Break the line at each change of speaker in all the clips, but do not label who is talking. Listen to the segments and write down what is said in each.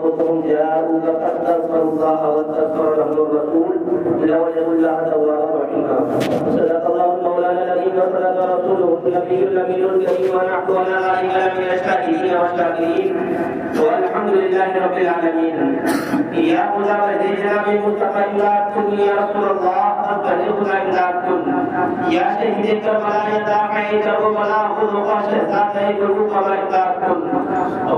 أنفسهم جاءوك فاستغفروا الله واستغفر لهم الرسول لوجدوا الله توابا رحيما. صدق الله مولانا العظيم وصدق رسوله النبي الأمين الكريم ونحن على ذلك لمن الشاهدين والشاكرين والحمد لله رب العالمين. يا خدا بهدنا بالمصطفى إمدادكم يا رسول الله بلغنا إمدادكم يا شهيد كربلاء يا داعي كربلاء خذوا شهزاد قلوب إمدادكم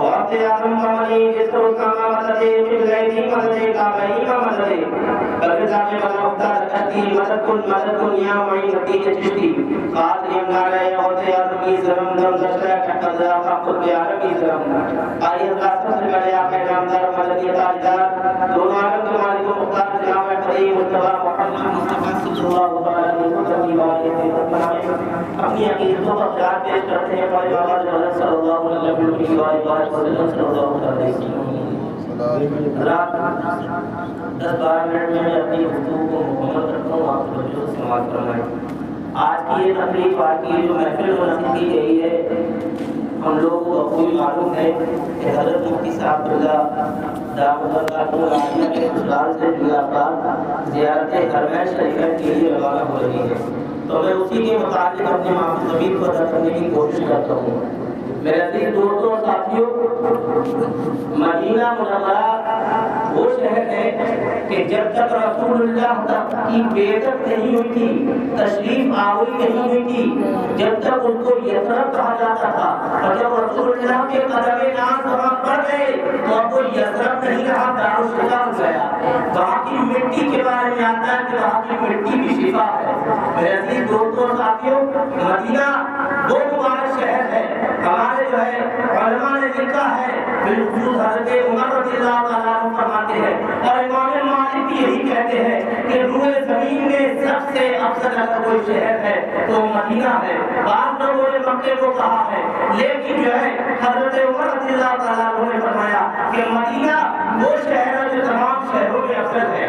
وأنت يا رمضاني جسر كما مددي بالغيب مددي كابعي مددي بلغنا بمن أفضل كتي مددكم يا معين نتيجة جشتي قاتل يمنع يا وضي يا رميز رمضان دشتا كتبدا فاقل يا رميز رمضان آئیے قاسم سے بڑے آقا نامدار مددی تاجدار دونوں عالم کے مالک و مختار جناب قدیم مصطفیٰ محمد مصطفیٰ صلی اللہ علیہ وسلم اپنی عقیدتوں کا خیال پیش کرتے ہیں بڑے بابا حضرت صلی اللہ علیہ وسلم صلی اللہ علیہ وسلم. رات 10-12 منٹ میں اپنی گفتگو کو مکمل کرتا ہوں. آپ توجہ سے سماعت فرمائیں. آج کی یہ تقریب آج کی جو محفل منعقد کی گئی ہے ہم لوگوں کو خوب معلوم ہے کہ حضرت مفتی صاحب دعوت اللہ کے خلال سے جو افراد زیارت حرمین شریفہ کے لیے روانہ ہو رہی ہے تو میں اسی کے متعلق اپنے معامل زمین کو ادا کرنے کی کوشش کرتا ہوں. میرے عزیز دوستوں اور ساتھیوں، مدینہ منورہ وہ شہر ہے کہ جب تک رسول اللہ تک کی بیعت نہیں ہوئی تھی، تشریف آوری نہیں ہوئی تھی، جب تک ان کو یثرب کہا جاتا تھا، اور جب رسول اللہ کے قدم ناز وہاں پڑ گئے تو اب وہ یثرب نہیں رہا، دارالشفا ہو گیا. وہاں کی مٹی کے بارے میں آتا ہے کہ وہاں کی مٹی بھی شفا ہے. میرے عزیز دوستوں اور ساتھیوں، مدینہ وہ مبارک شہر ہے. ہمارے جو ہے علماء نے لکھا ہے، بالخصوص حضرت عمر رضی اللہ تعالیٰ عنہ فرماتے ہیں اور امام مالک بھی یہی کہتے ہیں کہ روئے زمین میں سب سے افضل اگر کوئی شہر ہے تو مدینہ ہے. بعض لوگوں نے مکے کو کہا ہے، لیکن جو ہے حضرت عمر رضی اللہ تعالیٰ عنہ نے فرمایا کہ مدینہ وہ شہر ہے جو تمام شہروں میں افضل ہے.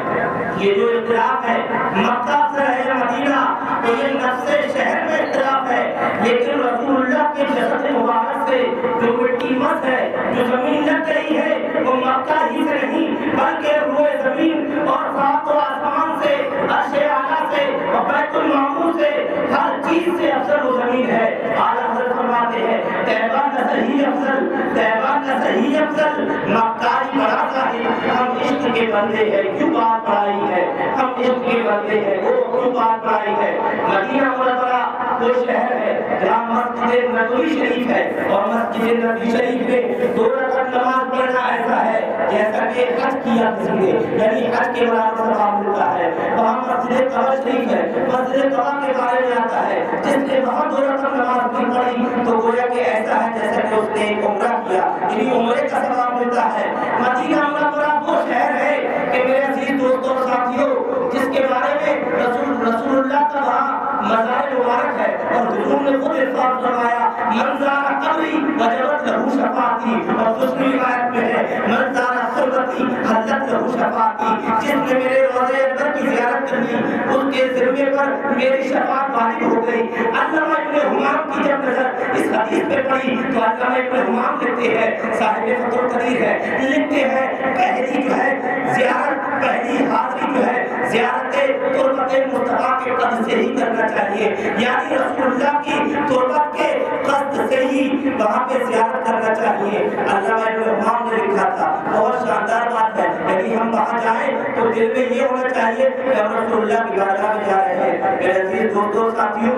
یہ جو اختلاف ہے مکہ افضل ہے یا مدینہ، تو یہ نفس شہر میں اختلاف ہے، لیکن رسول اللہ کے جسد مبارک سے جو مٹی مس ہے، جو زمین لگ گئی ہے، وہ مکہ ہی سے نہیں بلکہ روئے زمین اور سات و آسمان سے، عرش اعلیٰ سے اور بیت المعمور سے، ہر چیز سے افضل وہ زمین ہے. اعلیٰ حضرت فرماتے ہیں طیبہ کا صحیح افضل، طیبہ کا صحیح افضل، مکہ ہی بڑا ظاہر. ہم عشق کے بندے ہیں کیوں بات پڑھائی ہے، ہم عشق کے بندے ہیں وہ کیوں بات پڑھائی ہے. مدینہ منورہ وہ شہر ہے جہاں مسجد نبوی شریف ہے اور مسجد نبوی شریف میں 2 رکعت نماز پڑھنا ایسا ہے جیسا کہ حج کیا کسی نے، یعنی حج کے برابر ثواب ملتا ہے. وہاں مسجد قبا شریف ہے، مسجد قبا کے بارے میں آتا ہے جس نے وہاں 2 رکعت نماز بھی پڑھی تو گویا کہ ایسا ہے جیسا کہ اس نے ایک عمرہ کیا، یعنی عمرے کا ثواب ملتا ہے. مدینہ منورہ وہ شہر ہے کہ میرے عزیز دوستوں اور ساتھیوں جس کے بارے میں رسول اللہ کا وہاں مزار مبارک ہے اور حضور نے خود ارشاد فرمایا من زار قبری وجبت لہ شفاعتی، اور دوسری روایت میں ہے من زار قبری حلت لہ شفاعتی، جس نے میرے روضہ اکبر کی زیارت کر لی اس کے ذمے پر میری شفاعت واجب ہو گئی. علامہ ابن حمام کی جب نظر اس حدیث پہ پڑی تو علامہ ابن حمام لکھتے ہیں، صاحب فتح القدیر ہے، لکھتے ہیں پہلی جو ہے زیارت، پہلی حاضری جو ہے زیارت تربت مصطفیٰ کے قصد سے ہی کرنا چاہیے، یعنی رسول اللہ کی تربت کے قصد سے ہی وہاں پہ زیارت کرنا چاہیے. علامہ ابن حمام نے لکھا تھا، بہت شاندار بات ہے، یعنی ہم وہاں جائیں تو دل میں یہ ہونا چاہیے کہ ہم رسول اللہ کی بارگاہ میں جا رہے ہیں. میرے عزیز دوستوں ساتھیوں،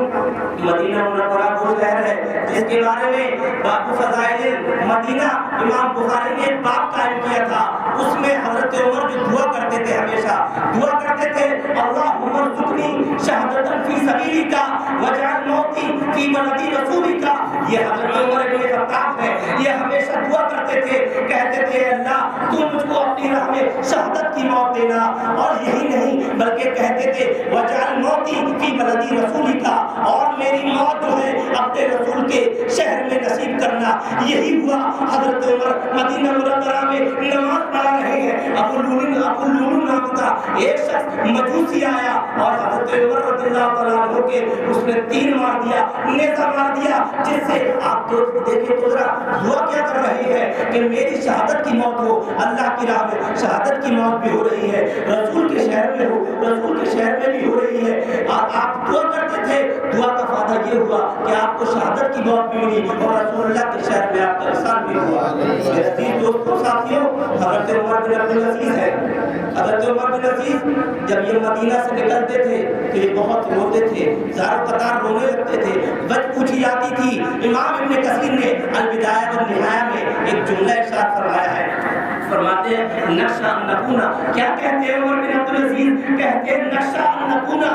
مدینہ منورہ وہ شہر ہے جس کے بارے میں باب فضائل مدینہ امام بخاری نے ایک باب قائم کیا تھا. اس میں حضرت عمر جو دعا کرتے تھے، ہمیشہ دعا کرتے تھے اللہم ارزقنی شہادۃ فی سبیلک واجعل موتی فی بلد رسولک. یہ حضرت عمر بن خطاب ہے، یہ ہمیشہ دعا کرتے تھے، کہتے تھے اللہ تو مجھ کو اپنی راہ میں شہادت کی موت دینا. اور یہی نہیں بلکہ کہتے تھے واجعل موتی فی بلد رسولک، اور میری موت جو ہے اپنے رسول کے شہر میں نصیب کرنا. تھا. یہی ہوا. حضرت عمر مدینہ منورہ میں نماز پڑھا رہے ہیں. ابو لولو نام کا ایک شخص مجوسی آیا اور حضرت عمر رضی اللہ تعالیٰ عنہ کے اس نے تیر مار دیا, نیزہ مار دیا, جس سے آپ تو دیکھیں تو ذرا دعا کیا کر رہے ہیں کہ میری شہادت کی موت ہو, اللہ کی راہ میں شہادت کی موت بھی ہو رہی ہے, رسول کے شہر میں ہو, رسول کے شہر میں بھی ہو رہی ہے. آپ دعا کرتے تھے, دعا کا فائدہ یہ ہوا کہ آپ کو شہادت کی موت بھی ملی اور رسول اللہ کے شہر میں آپ کا احسان بھی ہوا. عزیز دوستوں ساتھیوں, حضرت عمر بن عبدالعزیز ہے. حضرت عمر بن عزیز جب یہ مدینہ سے نکلتے تھے تو یہ بہت روتے تھے, زار قطار رونے لگتے تھے, وجہ پوچھی جاتی تھی. امام ابن کثیر نے البدایہ والنہایہ میں ایک جملہ ارشاد فرمایا ہے, فرماتے ہیں نقشہ نکونا. کیا کہتے ہیں عمر بن عبدالعزیز؟ کہتے ہیں نقشہ نکونا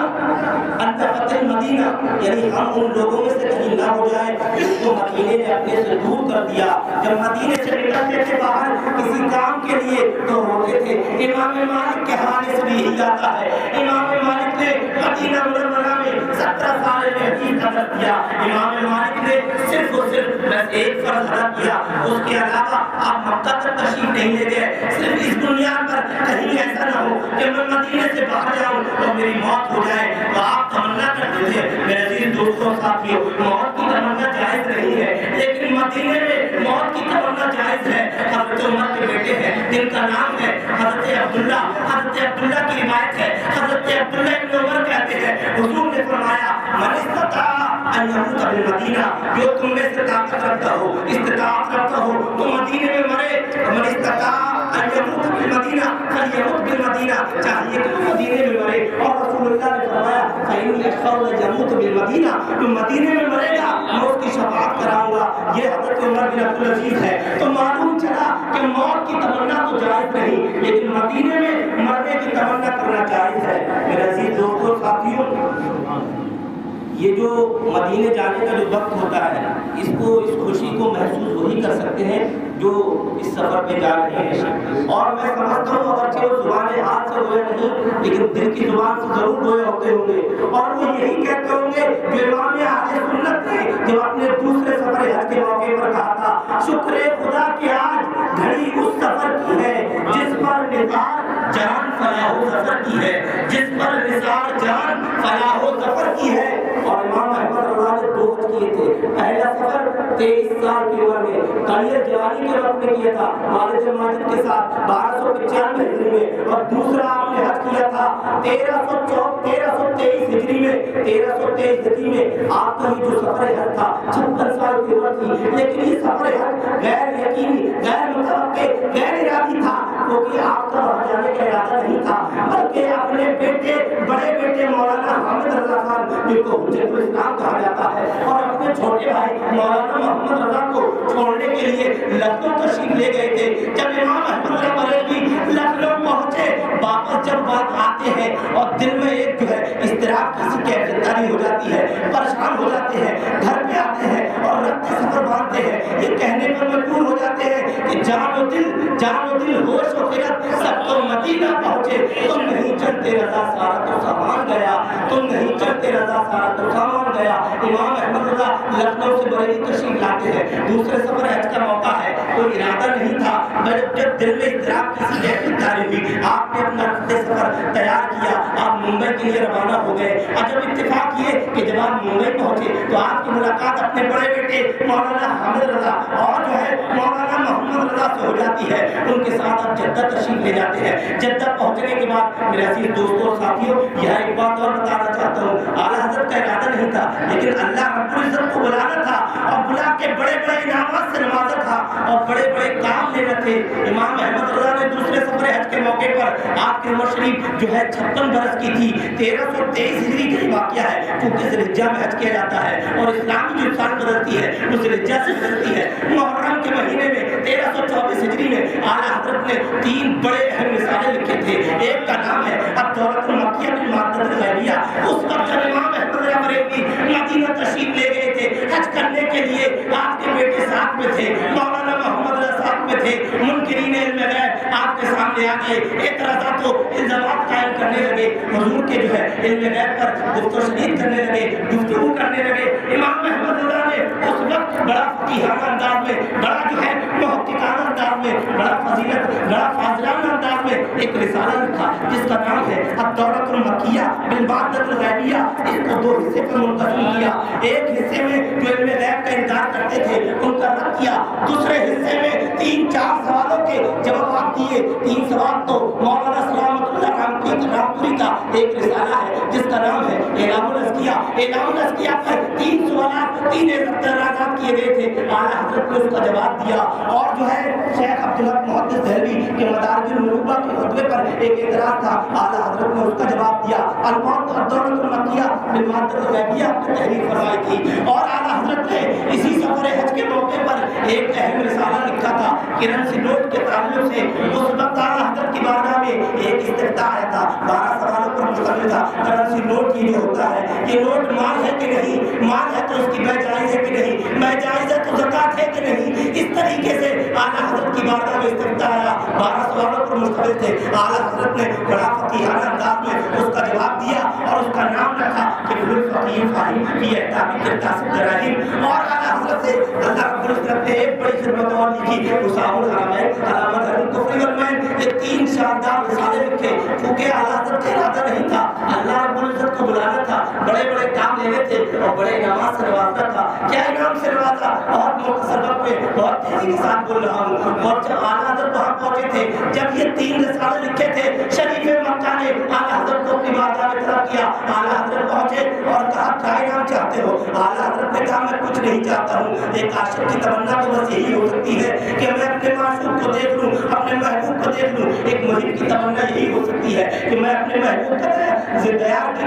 انت فتح مدینہ, یعنی ہم ان لوگوں میں سے کہیں نہ ہو جائیں جس کو مدینے نے اپنے سے دور کر دیا. جب مدینے سے نکلتے تھے باہر کسی کام کے لیے تو روتے تھے. امام مالک کے حوالے سے بھی یہی آتا ہے. امام مالک نے مدینہ منورہ میں 17 سال میں حدیث حضرت کیا. امام مالک نے صرف اور صرف بس ایک فرض ادا کیا, اس کے علاوہ آپ مکہ تک تشریف نہیں لے گئے. صرف اس بنیاد پر کہیں ایسا نہ ہو کہ میں مدینے سے باہر جاؤں اور میری موت ہو جائے. تو آپ تمنا کرتے تھے. میرے عزیز دوستوں ساتھیوں, موت کی تمنا جائز نہیں ہے, لیکن مدینے میں موت کی تمنا جائز ہے. حضرت عمر کے بیٹے ہیں جن کا نام ہے حضرت عبداللہ. حضرت عبداللہ کی روایت ہے, حضرت عبداللہ ابن عمر کہتے ہیں حضور نے فرمایا من استطاع ان یموت بالمدینہ, جو تم میں سے طاقت رکھتا ہو, استطاعت رکھتا ہو تو مدینے میں مرے. من استطاع ان یموت بالمدینہ فلیمت بالمدینہ, چاہیے کہ مدینے میں مرے. اور رسول اللہ نے فرمایا فإن یشفع یموت بالمدینہ, تو مدینے میں مرے گا میں اس کی شفاعت کراؤں گا. یہ حضرت عمر بن عبدالعزیز ہے. تو معلوم چلا کہ موت کی تمنا تو جائز نہیں, لیکن مدینے میں مرنے کی تمنا کرنا جائز ہے. میرے عزیز دوستوں ساتھیوں, یہ جو مدینے جانے کا جو وقت ہوتا ہے اس خوشی کو محسوس وہی کر سکتے ہیں جو اس سفر پہ جا رہے ہیں. اور میں سمجھتا ہوں اگرچہ وہ زبان حال سے ہوئے نہیں لیکن دل کی زبان سے ضرور ہوئے ہوتے ہوں گے, اور وہ یہی کہتے ہوں گے جو امام اہل سنت نے جب اپنے دوسرے سفر حج کے موقع پر کہا تھا, شکر خدا کہ آج گھڑی اس سفر کی ہے جس پر نثار جان فلاح و ظفر کی ہے, جس پر نثار جان فلاح و ظفر کی ہے. اور امام احمد رضا نے 2 حج کیے تھے. پہلا سفر 23 سال کی عمر میں قلیہ جوانی کے وقت میں کیا تھا والد ماجد کے ساتھ 1295 ہجری میں, اور دوسرا آپ نے حج کیا تھا 1323 ہجری میں. 1323 ہجری میں آپ کا یہ جو سفر حج تھا 56 سال کی عمر تھی, لیکن یہ سفر حج غیر یقینی, غیر متوقع, غیر ارادی تھا, کیونکہ آپ کا وہاں جانے کا ارادہ نہیں تھا, بلکہ اپنے بیٹے بڑے بیٹے مولانا حامد رضا خان جن کو حجت الاسلام کہا جاتا ہے, اور اپنے چھوٹے بھائی مولانا محمد رضا کو چھوڑنے کے لیے لکھنؤ تشریف لے گئے تھے. جب امام احمد رضا بریلوی لکھنؤ پہنچے, واپس جب بات آتے ہیں اور دل میں ایک جو ہے اضطراب کسی کیفیت تاری ہو جاتی ہے, پریشان ہو جاتے ہیں, گھر پہ آتے ہیں اور رکھتے سفر باندھتے ہیں, یہ کہنے پر مجبور ہو جاتے ہیں کہ جان و دل ہوش و خرد سب تو مدینہ پہنچے, تم نہیں چلتے رضا سارا تو سامان گیا, تم نہیں چلتے رضا سارا تو سامان گیا. امام احمد رضا لکھنؤ سے بریلی تشریف لاتے ہیں. دوسرے سفر حج کا موقع ہے, کوئی ارادہ نہیں تھا, جب دل میں اضطراب کسی کیفیت جاری ہوئی آپ نے اپنا رفتے سفر تیار کیا, آپ ممبئی کے لیے روانہ ہو گئے. اور جب اتفاق یہ کہ جب آپ ممبئی پہنچے تو آپ کی ملاقات اپنے بڑے بیٹے مولانا حامد رضا اور جو ہے مولانا محمد رضا سے ہو جاتی ہے. ان کے ساتھ آپ جدہ تشریف لے جاتے ہیں. جدہ پہنچنے کے بعد میرے عزیز دوستوں اور ساتھیوں, یہاں ایک بات اور بتانا چاہتا ہوں, اعلیٰ حضرت کا ارادہ نہیں تھا لیکن اللہ رب العزت کو بلانا تھا اور بلا کے بڑے بڑے انعامات سے نوازا تھا اور بڑے بڑے کام لینا تھے. امام احمد رضا نے دوسرے سفر حج کے موقع پر آپ کی عمر شریف جو ہے 56 برس کی تھی. 1323 ہجری کا واقعہ ہے, کیونکہ ذوالحجہ میں حج کیا جاتا ہے اور اسلامی جو سال بدلتی ہے وہ ذوالحجہ سے بدلتی ہے. محرم کے مہینے میں 1324 ہجری میں اعلیٰ حضرت نے 3 بڑے اہم مثالیں لکھے تھے. ایک کا نام ہے الدورۃ المکیہ بالمادۃ الغیبیہ. اس وقت جب امام احمد رضا بریلوی مدینہ تشریف لے گئے تھے حج کرنے کے لیے, آپ کے بیٹے ساتھ میں تھے, مولانا محمد رضا ساتھ میں تھے, منکرین علم غیب آپ کے سامنے آ گئے، اعتراضات و الزامات قائم کرنے لگے، حضور کے جو ہے علم غیب پر گفتگو شنید کرنے لگے، گفتگو کرنے لگے۔ امام احمد رضا نے اس وقت بڑا فقیہانہ انداز میں، بڑا جو ہے محققانہ انداز میں، بڑا فضیلت، بڑا فاضلانہ انداز میں ایک رسالہ لکھا جس کا نام ہے الدورۃ المکیہ بالمادۃ الغیبیہ۔ اس کو دو حصے میں منقسم کیا، ایک حصے میں جو علم غیب کا انکار کرتے تھے ان کا رد کیا، دوسرے حصے میں 3-4 سوالوں کے جوابات دیے۔ 3 سوال تو مولانا سلامت اللہ رامپوری کا ایک رسالہ ہے جس کا نام ہے اعلام الازکیہ۔ اعلام الازکیہ پر 3 سوالات، 3 اعتراضات کیے گئے تھے، اعلیٰ حضرت نے اس کا جواب دیا۔ اور جو ہے شیخ عبداللہ محدث دہلوی کے مدارج النبوہ کے خطبے پر ایک اعتراض تھا، اعلیٰ حضرت نے اس کا جواب دیا۔ الدورۃ المکیہ بالمادۃ الغیبیہ نے تحریر فرمائی تھی، اور اعلیٰ حضرت نے اسی سفر حج کے موقع پر ایک اہم رسالہ لکھا تھا کرنسی نوٹ کے تعلق سے۔ اس وقت اعلیٰ حضرت کی بارگاہ میں ایک استفتاء آیا تھا، 12 سوالوں پر مشتمل تھا۔ کرنسی نوٹ یہ جو ہوتا ہے، یہ نوٹ مال ہے کہ نہیں، مال ہے تو اس کی بے جائز ہے کہ نہیں، بے جائز ہے تو زکات ہے کہ نہیں۔ اس طریقے سے اعلیٰ حضرت کی بارگاہ میں استفتاء آیا، 12 سوالوں پر مشتمل تھے۔ اعلیٰ حضرت نے بڑا فقیہانہ انداز میں اس کا جواب دیا اور اس کا نام رکھا کہ الفقیہ فاہم فی احکام القصاص الدراہیم۔ اور اعلیٰ حضرت سے اللہ رب العزت نے ایک بڑی خدمت اور لکھی، مصعب الحرمین علامہ الکفر والمین۔ یہ 3 شاندار رسالے لکھے، کیونکہ اعلیٰ حضرت کا ارادہ نہیں تھا، اللہ رب العزت کو بلانا تھا، بڑے بڑے کام لینے تھے اور بڑے انعامات سے نوازنا تھا۔ کیا انعام سے نوازا؟ بہت مختصر وقت میں بہت تیزی کے ساتھ بول رہا ہوں۔ اور جب اعلیٰ حضرت وہاں پہنچے تھے، جب یہ 3 رسالے لکھے تھے، شریف مکہ نے اعلیٰ حضرت کو اپنی بارگاہ میں طلب کیا۔ اعلیٰ حضرت پہنچے اور کہا کیا انعام چاہتے ہو؟ اعلیٰ حضرت نے کہا میں کچھ نہیں چاہتا ہوں، ایک عاشق کی تمنا تو بس یہی ہو سکتی ہے کہ میں اپنے معشوق کو دیکھ لوں، اپنے محبوب کو دیکھ لوں۔ ایک محب کی تمنا یہی ہو سکتی ہے کہ میں اپنے محبوب کا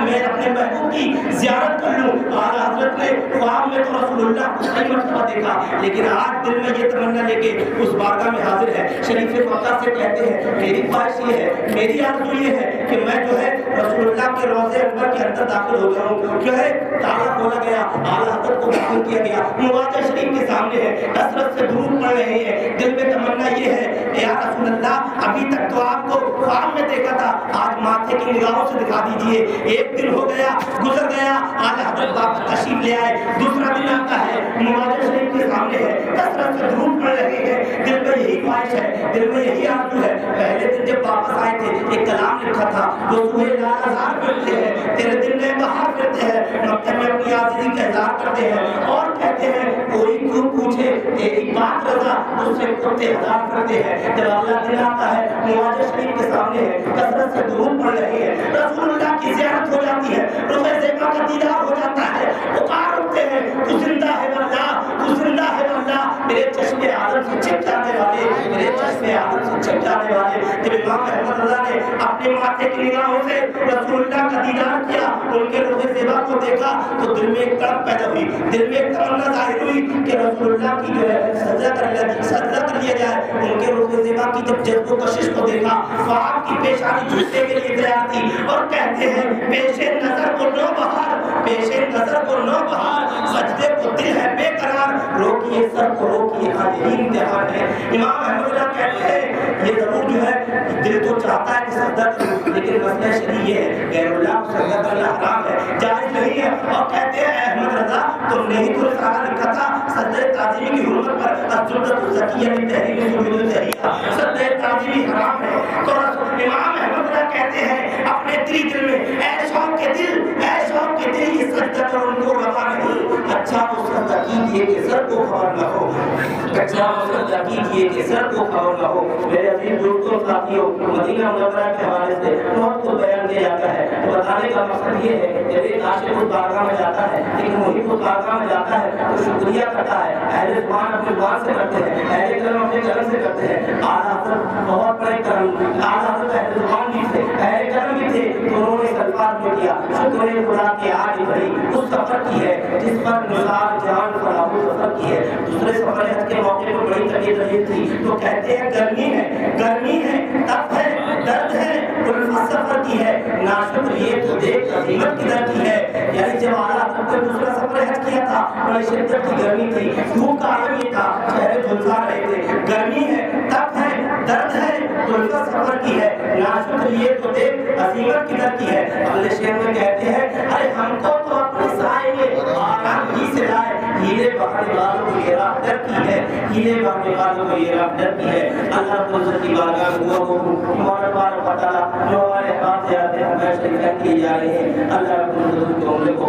میں اپنے محبوب کی زیارت کر لوں۔ اعلیٰ حضرت نے خواب میں تو رسول اللہ کو کئی مرتبہ دیکھا، لیکن آج دل میں یہ تمنا لے کے اس بارگاہ میں حاضر ہے۔ شریف مکہ سے کہتے ہیں میری خواہش یہ ہے، میری آرزو یہ ہے کہ میں جو ہے رسول اللہ کے روضے انور کے اندر داخل ہو جاؤں۔ جو ہے تالا کھولا گیا، اعلیٰ حضرت کو داخل کیا گیا، مواجہ شریف کے سامنے ہے، کثرت سے درود پڑھ رہے ہیں، دل میں تمنا یہ ہے یا رسول اللہ ابھی تک تو آپ کو خواب میں دیکھا تھا، آج ماتھے کی نگاہوں سے دکھا دیجئے۔ ایک دن ہو گیا، گزر گیا، اعلیٰ حضرت واپس تشریف لے آئے، دوسرا دن آتا ہے، مواجہ شریف کے سامنے ہے، کثرت سے درود پڑھ رہے ہیں، دل میں یہی خواہش ہے، دل میں یہی آرزو ہے۔ پہلے دن جب واپس آئے تھے ایک کلام لکھا تھا، وہ سوئے لال ہزار پھرتے ہیں، تیرے دل میں باہر پھرتے ہیں، مکتب میں اپنی عاجزی کا اظہار کرتے ہیں اور کہتے ہیں کوئی کیوں پوچھے تیری بات رضا، اس سے کتے ہزار پھرتے ہیں۔ جب اگلا دن آتا ہے، مواجہ شریف کے سامنے ہے، کثرت سے درود پڑھ رہے ہیں، رسول اللہ کی زیارت ہو جاتی ہے، رخ زیبا کا دیدار ہو جاتا ہے، پکار اٹھتے ہیں تو زندہ ہے واللہ، تو زندہ ہے واللہ، میرے چشم عالم سے چھپ جانے والے، میرے چشم عالم سے چھپ جانے والے۔ جب امام احمد رضا نے اپنے ماتھے کی نگاہوں سے رسول اللہ کا دیدار کیا، ان کے رخ زیبا کو دیکھا تو دل میں ایک تڑپ پیدا ہوئی، دل میں ایک تمنا ظاہر ہوئی کہ رسول اللہ کی جو ہے سجدہ کر لیا جائے۔ ان کے رخ زیبا کی جب جذب و کشش کو دیکھا تو آپ کی پیشانی جھکنے کے لیے تیار تھی اور کہتے ہیں پیش نظر کو نو بہار، پیش نظر کو نو بہار، سجدے کو دل ہے بے قرار، روکیے سر کو روکیے، ہاں یہی امتحان ہے۔ امام احمد اللہ کہتے ہیں یہ ضرور جو ہے دل تو چاہتا ہے کہ سجدہ کروں، لیکن مسئلہ شریع یہ ہے غیر اللہ کو سجدہ کرنا حرام ہے، جائز نہیں ہے۔ اور کہتے ہیں احمد رضا تم نے ہی تو رسالہ لکھا تھا سجدہ تعظیمی کی حرمت پر، السنۃ الزکیہ من تحریم سجود التحیہ، سجدہ تعظیمی حرام ہے۔ تو امام احمد اللہ کہتے ہیں اپنے دل میں اے شوق کے دل، اے شوق کے دل، یہ سجدہ کر ان کو روا نہیں، اچھا وہ سجدہ کیجیے کہ سر کو خبر نہ ہو، اچھا وہ سجدہ کیجیے کہ سر کو خبر نہ ہو۔ میرے عزیز دوستوں ساتھیوں، مدینہ منورہ کے حوالے سے بہت کچھ بیان دیا جاتا ہے، تو بتانے کا مقصد یہ ہے جب ایک عاشق اس بارگاہ میں جاتا ہے، ایک محب اس بارگاہ میں جاتا ہے تو شکریہ کرتا ہے، اہل زبان اپنے زبان سے کرتے ہیں، اہل کرم اپنے کرم سے کرتے ہیں۔ اعلیٰ حضرت بہت بڑے کرم، اعلیٰ حضرت اہل زبان بھی تھے، اہل کرم بھی تھے، تو انہوں نے اس الفاظ میں کیا شکر خدا کی آج بھری اس سفر کی ہے جس پر نثار جان فلاح سفر کی ہے۔ دوسرے سفر حج کے موقع پر بڑی طبیعت عجیب تھی، تو کہتے ہیں گرمی ہے تپ ہے درد ہے الفت سفر کی ہے، ناشکر یہ تو دیکھ عظیمت کدھر کی ہے۔ یعنی جب اعلیٰ حضرت نے دوسرا سفر حج کیا تھا بڑی شدت کی گرمی تھی، دھوپ کا عالم یہ تھا، چہرے جھلسا رہے تھے، گرمی ہے تپ ہے درد ہے الفت کی ہے، ناشکر یہ تو دیکھ عظیمت کدھر کی ہے۔ اگلے شعر میں کہتے ہیں ارے ہم کو تو اپنے سائے میں آرام ہی سے لائے، ہیلے بہانے والوں کو یہ راہ ڈر کی ہے، ہیلے بہانے والوں کو یہ راہ ڈر کی ہے۔ اللہ رب العزت کی بارگاہ میں دعا کروں مولانا تبارک و تعالیٰ جو ہمارے ہاتھ سے آتے ہیں ہمیشہ کہہ کیے جا رہے ہیں، اللہ رب العزت کو ہم کو